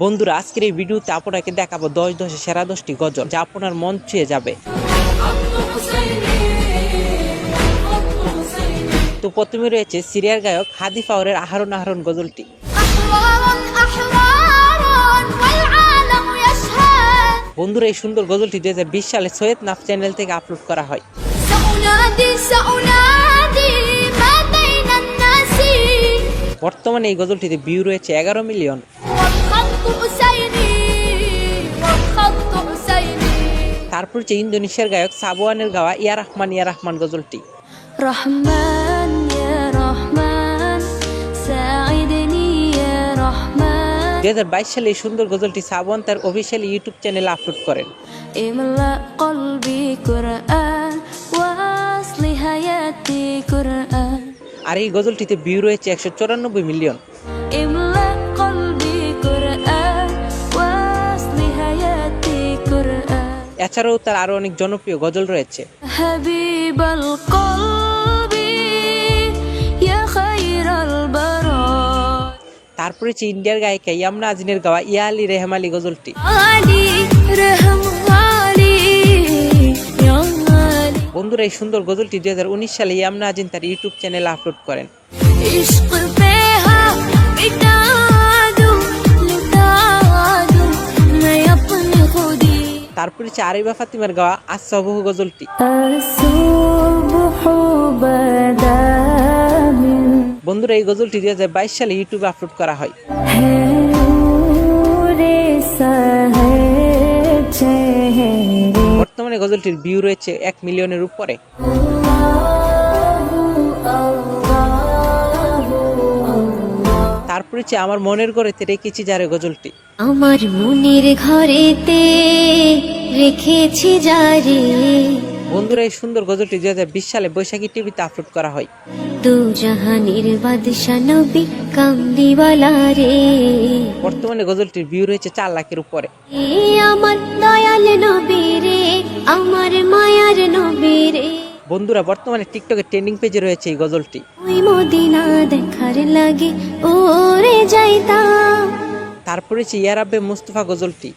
বন্ধুরা, আজকের এই ভিডিওতে আপনাকে দেখাবো 10 সেরা 10টি গজল যা আপনার মন ছুঁয়ে যাবে। তো প্রথমে রয়েছে সিরিয়ার গায়ক হাদি ফাওরের আহরণ আহরণ গজলটি। বন্ধুরা, এই সুন্দর গজলটি 2020 সালে সৈয়দ নাফ চ্যানেল থেকে আপলোড করা হয়। বর্তমানে এই গজলটিতে ভিউ রয়েছে 11 মিলিয়ন। তারপর হচ্ছে ইন্দোনেশিয়ার গায়ক সাবোয়ানের গাওয়া ইয়া রহমান গজলটি। 2022 সালে এই সুন্দর গজলটি সাবোয়ান তার অফিসিয়াল ইউটিউব চ্যানেলে আপলোড করেন। আর এই গজলটিতে ভিউ রয়েছে 194 মিলিয়ন। এছাড়াও তার আরো অনেক জনপ্রিয় গজল রয়েছে। তারপরে হচ্ছে ইন্ডিয়ার গায়িকা ইয়ামনা আজিনের গাওয়া ইয়া আলী রেহম আলী গজলটি। বন্ধুরা, এই সুন্দর গজলটি 2019 সালে ইয়ামনা আজিন তার ইউটিউব চ্যানেলে আপলোড করেন। তারপরে হচ্ছে আরিবা ফাতিমার গাওয়া আসসাবহু গজলটি। বন্ধুরা, এই গজলটি 2022 সালে ইউটিউবে আপলোড করা হয়। বর্তমানে গজলটির ভিউ রয়েছে 1 মিলিয়নের উপরে। তারপরে হচ্ছে আমার মনের ঘরেতে রেখেছি যারে গজলটি। আমার মনের ঘরেতে রেখেছি যারে। বন্ধুরা, এই সুন্দর গজলটি 2020 সালে বৈশাখী টিভিতে আপলোড করা হয়। দু জাহানের বাদশা নবী কামলিওয়ালা রে। বর্তমানে গজলটির ভিউ রয়েছে 4 লাখের উপরে। আমার দয়াল নবী রে, আমার মায়ার নবী রে। বন্ধুরা, বর্তমানে টিকটকে ট্রেন্ডিং পেজে রয়েছে এই গজলটি। ওই মদিনা দেখার লাগে ওরে যাইতাম। তারপরে হচ্ছে ইয়া রাব্বে মুস্তাফা গজলটি।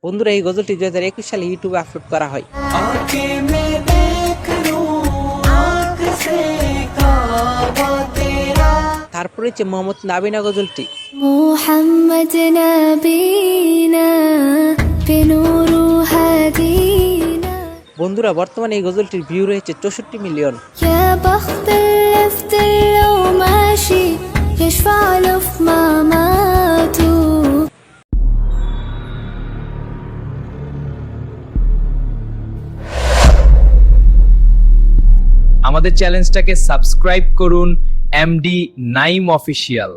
বন্ধুরা, এই গজলটি 2021 সালে ইউটিউবে আপলোড করা হয়। তারপরে হচ্ছে মোহাম্মদ নাবিনা গজলটি। মুহাম্মদ নবীনা বিনুরু হাদিনা। বন্ধুরা, বর্তমানে এই গজলটির ভিউ রয়েছে 64 মিলিয়ন। ইয়া বাখতাল ইফতাল লাও মাশি ইশফালু ফমা মাতু। আমাদের চ্যানেলটাকে সাবস্ক্রাইব করুন, এমডি নাইম অফিসিয়াল।